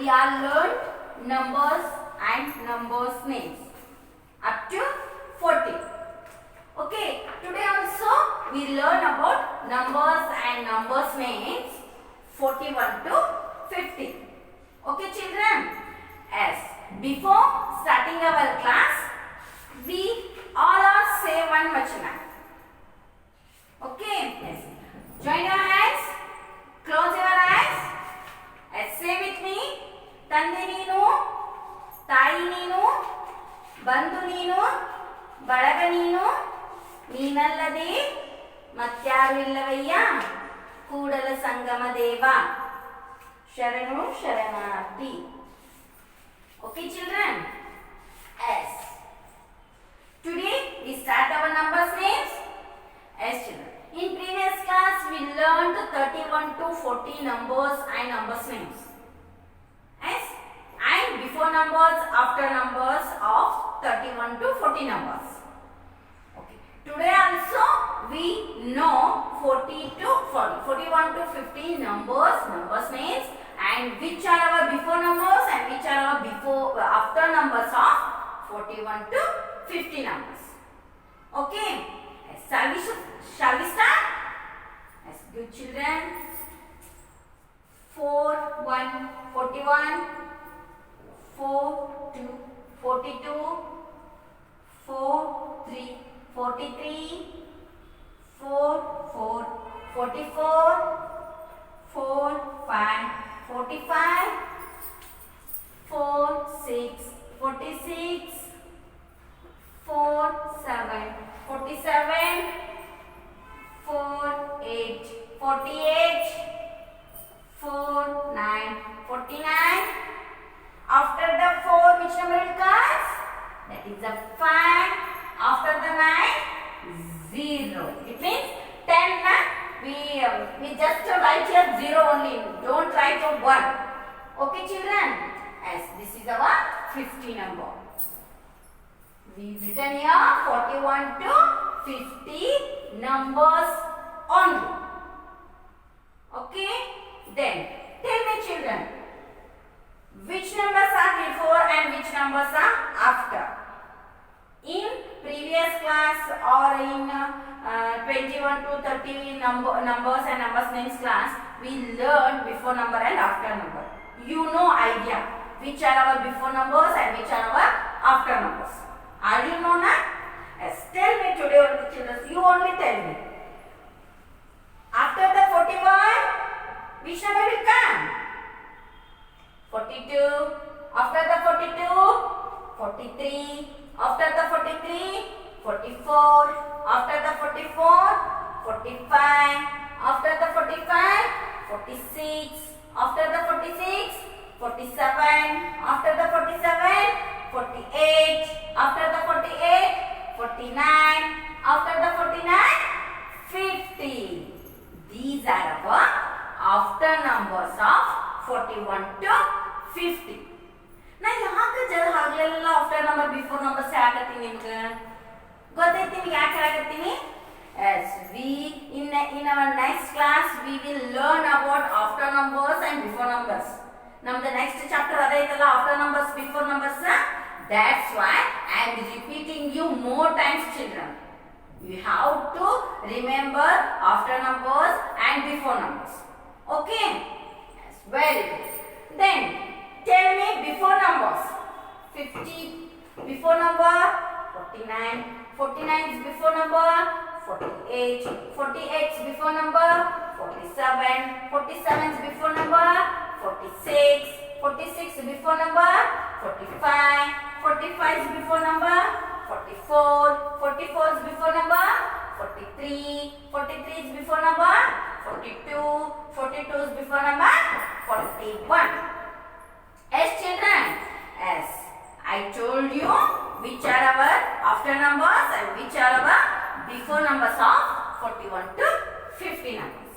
we are learned numbers and numbers names up to 40. Okay, today also we learn about numbers and numbers names 41 to 50. Okay children, as before starting our class, we all are say one vachana. Okay, yes. Join your hands, close your eyes, and say with me. ತಂದೆ ನೀನು, ತಾಯಿ ನೀನು, ಬಂಧು ನೀನು, ಬಳಗ ನೀನು, ನೀನಲ್ಲದೆ ಮತ್ಯಾರು ಇಲ್ಲವಯ್ಯ, ಕೂಡಲ ಸಂಗಮ ದೇವ, ಶರಣು ಶರಣಾರ್ಥಿ. Okay children, yes. Today we start our numbers names. Yes children. In previous class we learned 31 to 40 numbers and numbers names. Yes. And before numbers, after numbers of 31 to 40 numbers. Okay. Today also we know 40 to 40, 41 to 50 numbers names, and which are our before numbers and which are our after numbers of 41 to 50 numbers. Okay. Yes. Shall we start? Yes, good children. 4, 1, 41, 4, 2, 42, 4, 3, 43, 4, 4, 44, 4, 5, 45, 4, 6, 46, 4, 7, 47, 4, 8, 48, 4, 9, 49. After the 4, which number it comes? That is the 5. After the 9, 0. It means 10. We just write here 0 only. Don't write 1. Okay children? As this is our 50 number. We written here 41 to 50 numbers only. Okay? Then tell me children, which numbers are before and which numbers are after? In previous class or in 21 to 30 numbers and numbers names class, we learned before number and after number. You know idea which are our before numbers and which are our after numbers. Are you know now? Yes. Tell me today all the children. You only tell me. After the 41, which number will come? 42. After the 42, 43. After the 43, 44. After the 44, 45. After the 45, 46. After the 46, 47. After the 47, 48. After the 48, 49. After the 49, 50. These are our after numbers of 41 to 50. Now, ಯಾಕೆ ಹಾಗಲೆಲ್ಲ after number before numbers ಆಗತ್ತೀನಿ ನಿಮ್ಗೆ ಗೊತ್ತೈತಿ ನಿಮ್ಗೆ ಯಾಕೆ ಆಗತ್ತೀನಿ? As we in our next class we will learn about after numbers and before numbers. ನಮ್ದು next chapter ಅದೈತಲ್ಲ after numbers before numbers. That's why I am repeating you more times children. You have to remember after numbers and before numbers. Okay? Yes, very good. Then tell me before numbers. 50 before number, 49. 49 is before number, 48. 48 is before number, 47. 47 is before number, 46. 46 is before number, 45. 45 is before number, 44. 44 is before number, 43. 43 is before number, 42. 42 is before number, 41. Yes children, as I told you which are our after numbers and which are our before numbers of 41 to 50 numbers.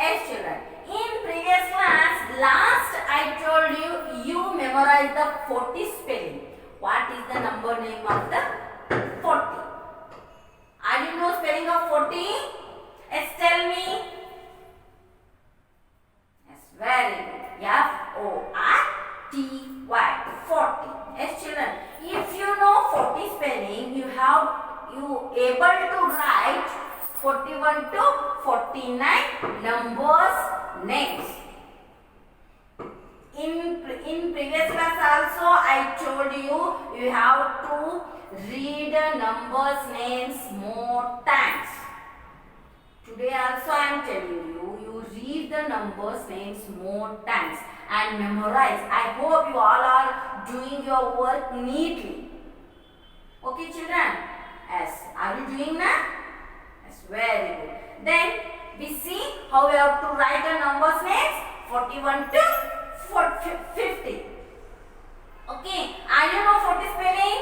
Yes children, in previous class last I told you memorize the 40 spelling. What is the number name of the 40? Are you know spelling of 40? Yes, tell me. Yes, very good. 41 to 49 numbers names. In previous class also I told you have to read the numbers names more times. Today also I am telling you read the numbers names more times and memorize. I hope you all are doing your work neatly. Okay children? Yes. Are you doing that? Yes. Very good. Then we see how we have to write the numbers names 41 to 50. Okay. Are you know 40 spelling?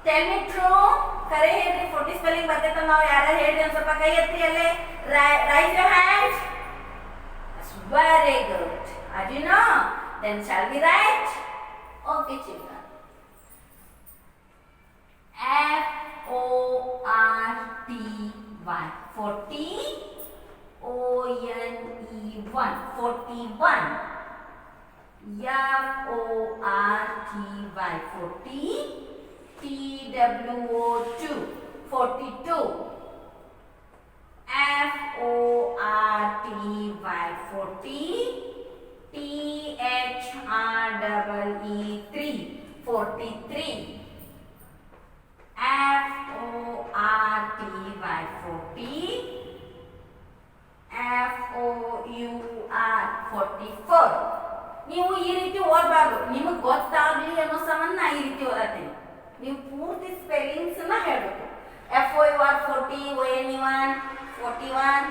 Tell me true. Kare ಹೇಳ್ರಿ 40 spelling ಬರ್ತೈತೆ ನಾವು ಯಾರು ಹೇಳ್ರಿ ಒಂದು ಸ್ವಲ್ಪ ಕೈ ಎತ್ತಿ ಅಲ್ಲೇ raise your hand. That's very good. Are you know? Then shall we write? Okay children. F-O-R-T-Y 40 O-N-E-1 41 F-O-R-T-Y 40 T-W-O-2 42 F-O-R-T-Y 40 T-H-R-E-E 3 43 F-O-R-T-Y 40 F-O-U-R 44 ನೀವು ಈ ರೀತಿ ಓದಬಾರ್ದು ನಿಮಗೆ ಗೊತ್ತಾಗಲಿ ಅನ್ನೋ ಸಂಬಂಧ ನಾ ಈ ರೀತಿ ಓದತ್ತೀನಿ ನೀವು ಪೂರ್ತಿ ಸ್ಪೆಲ್ಲಿಂಗ್ಸ್ ನ ಹೇಳಬೇಕು F-O-U-R 40 O-N-E-1 41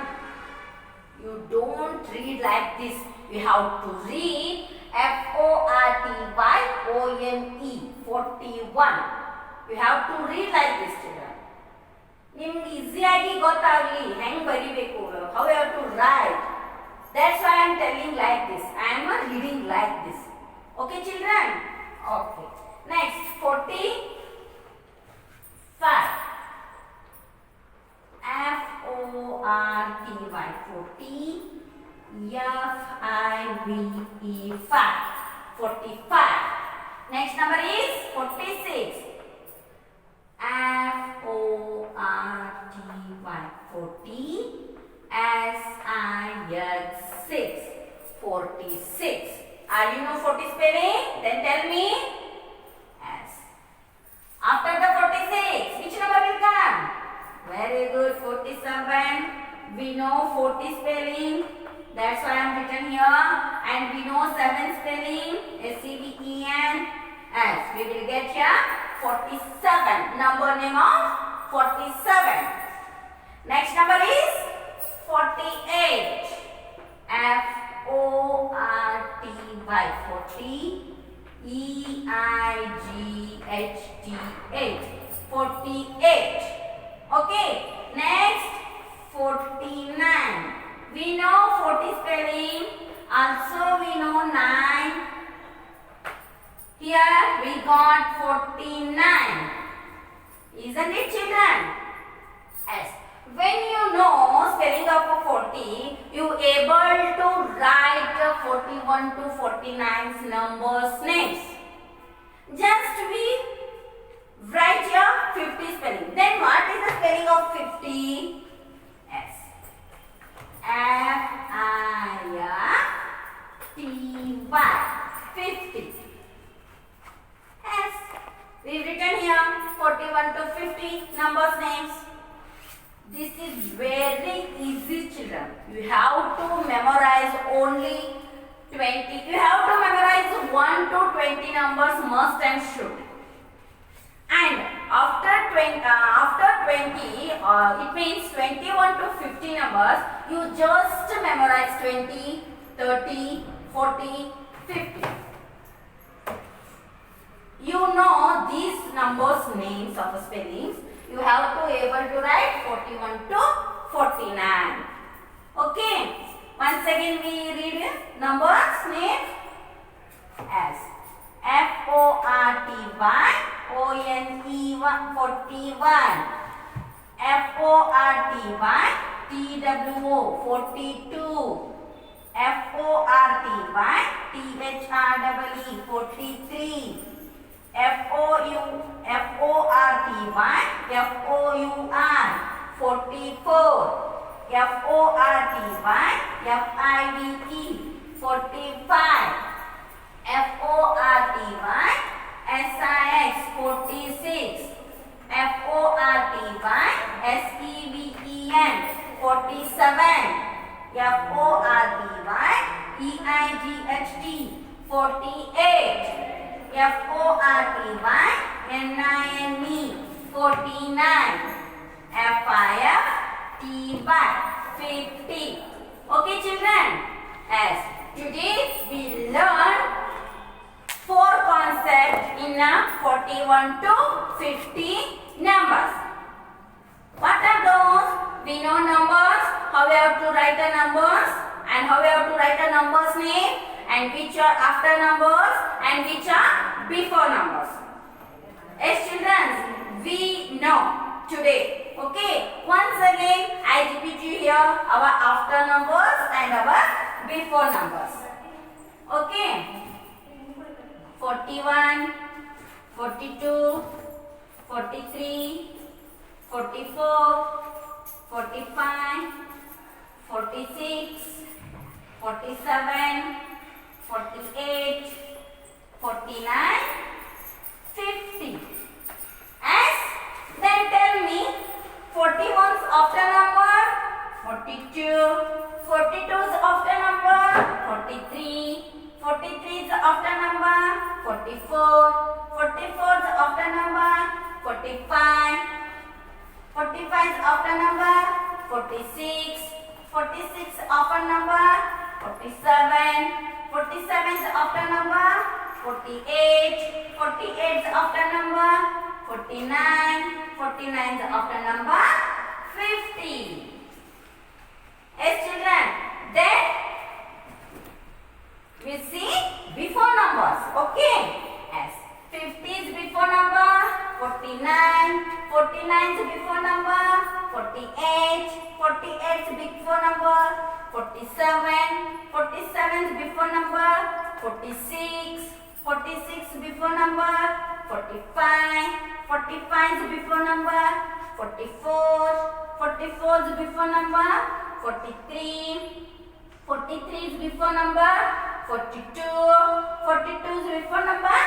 you don't read like this you have to read F-O-R-T-Y O-N-E 41 you have to read like this children ನಿಮಗೆ ಈಸಿಯಾಗಿ ಗೊತ್ತಾಗಲಿ ಹೆಂಗ್ ಬರಿಬೇಕು how you have to write that's why I am telling like this I am reading like this okay children okay next 45 F-O-R-T-Y 40 F-I-V-E 5 45 next number is 46 F-O-R-T-Y 40 S-I-X 6 46 are you know 40 spelling then tell me yes after the 46 which number will come very good 47 we know 40 spelling that's why I am written here and we know 7 spelling S-E-V-E-N yes we will get here 47 number name of 47 next number is 48 F-O-R-T-Y 40 E-I-G-H-T-8 48 okay next 49 we know 40 spelling also we know 9 here we got 49 isn't it children yes when you know spelling of 40 you able to write 41 to 49 numbers names just we write your 50 spelling then what is the spelling of 50 yes F-I-F-T-Y 50 yes we've written here 41 to 50 numbers names this is very easy children you have to memorize only 20 you have to memorize 1 to 20 numbers must and should and after 20 it means 21 to 50 numbers you just memorize 20 30 40 50 you know these numbers names of spellings you have to able to write 41 to 49 okay once again we read numbers name as F-O-R-T-Y O-N-E-1 41 F-O-R-T-Y T-W-O 42 F-O-R-T-Y T-H-R-E-E 43 F-O-R-T-Y F-O-U-R 44 F-O-R-T-Y, F-I-V-E, 45. F-O-R-T-Y, S-I-X, 46. F-O-R-T-Y, S-E-V-E-N, 47. F-O-R-T-Y, E-I-G-H-T, 48. F-O-R-T-Y, N-I-N-E, 49. F-I-F-T-Y, 50. Okay, children? Yes. Today we learn 4 concepts in 41 to 50 numbers. What are those? We know numbers, how we have to write the numbers, and how we have to write the numbers name, and which are after numbers and which are before numbers. Yes, children, we know today. Okay, once again I repeat you here our after numbers and our before numbers. Okay, 41, 42, 43, 44, 45, 46, 47, 48, 49, 50. As then tell me 41's after number 42, 42's after number 43, 43's after number 44, 44's after number 45, 45's after number 46, 46's after number 47, 47's after number 48, 48's after number 49, 49's after number 50. Yes, children. Then we see before numbers. Okay. Yes. 50 is before number 49, 49's before number 48, 48's before number 47, 47's before number 46, 46's before number 45, 45's before number 44, 44's before number 43, 43's before number 42, 42's before number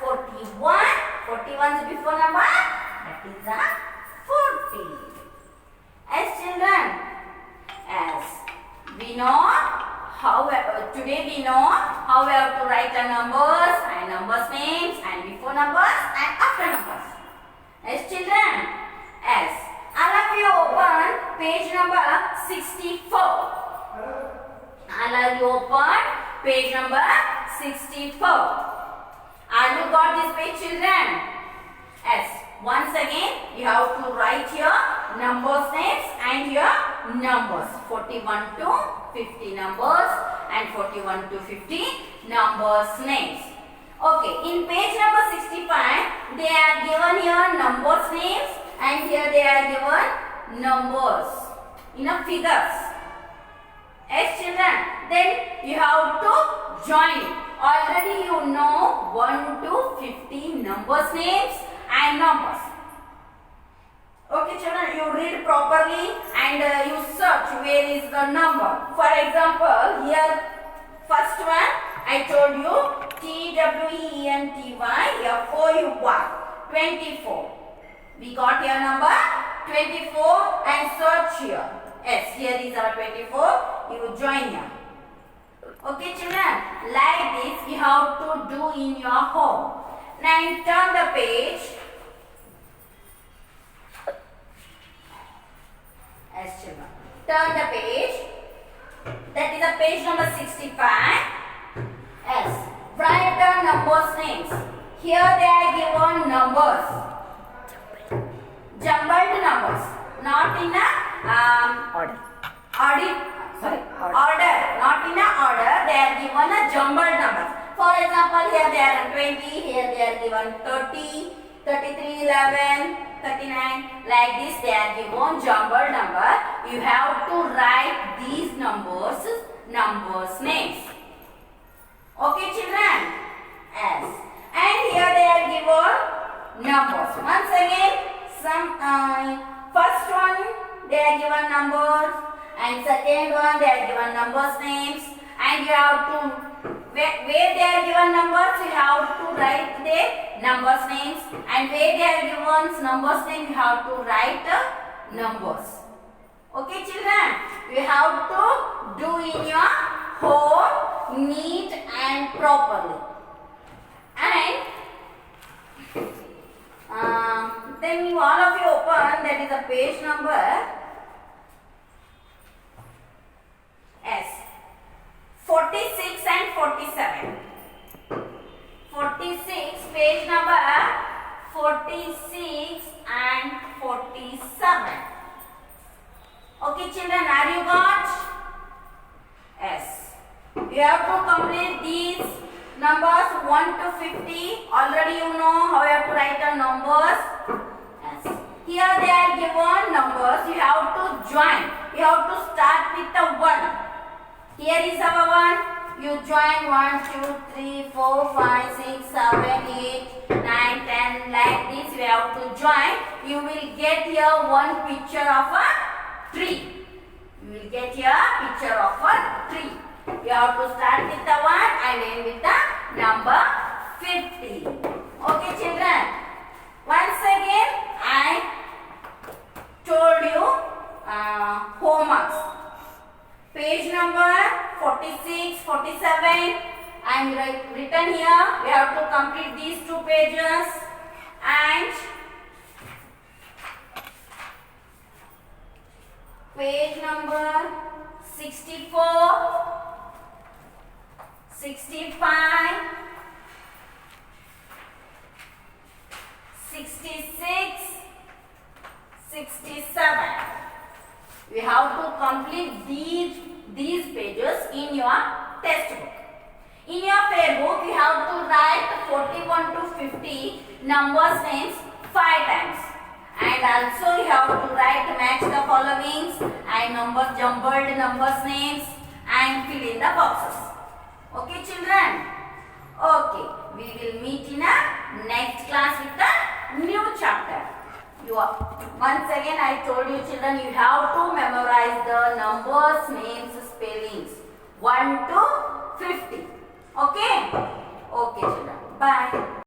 41, 41's before number, that is a 40. As children, as we know how today we know how we have to write the numbers and numbers names and before numbers and after numbers. As children, as all of you open page number 64. All of you open page number 64. Are you got this page, children? Yes. Once again, you have to write your numbers names and your numbers. 41 to 50 numbers and 41 to 50 numbers names. Okay, in page number 65, they are given here numbers names and here they are given numbers in a figures. Yes, children. Then you have to join. Already you know 1 to 50 numbers names and numbers. Okay, children, you read properly and you search where is the number. For example, here first one I told you TWENTYFOUR 24. We got your number 24 and search here. Yes, here is our 24. You join here. Okay, children, like this you have to do in your home. Now turn the page. Yes, children. Turn the page. That is a page number 65. Yes. Write the numbers names. Here they are given numbers. Jumbled numbers. Not in a order. Order. Not in a order. They are given a jumbled numbers. For example, here they are 20. Here they are given 30, 33, 11, 39. Like this they are given jumbled number. You have to write these numbers names. Okay, children? Yes. And here they are given numbers. Once again, some first one they are given numbers second one, they are given numbers names, and you have to, where they are given numbers, you have to write the numbers names, and where they are given numbers name, you have to write numbers. Okay children, you have to do in your home neat and properly. And then all of you open, that is a page number S 46 and 47. 46, page number 46 and 47. Okay children, are you got? Yes. You have to complete these numbers 1 to 50. Already you know how you have to write the numbers. Yes. Here they are given numbers. You have to join. You have to start with the 1. Here is our 1. You join 1, 2, 3, 4, 5, 6, 7, 8, 9, 10. Like this you have to join. You will get here one picture of a tree. You will get here picture of a tree. You have to start with the 1 and end with the number 50. Okay children. Once again I told you homeworks. Page number 46, 47. I am written here. We have to complete these 2 pages. And page number 64, 65, 66, 67. We have to complete these pages in your textbook. In your fair book, you have to write 41 to 50 numbers names 5 times. And also you have to write match the followings and numbers, jumbled numbers names, and fill in the boxes. Okay children? Okay. We will meet in a next class with a new chapter. Once again I told you children, you have to memorize the numbers, names, spellings 1 to 50.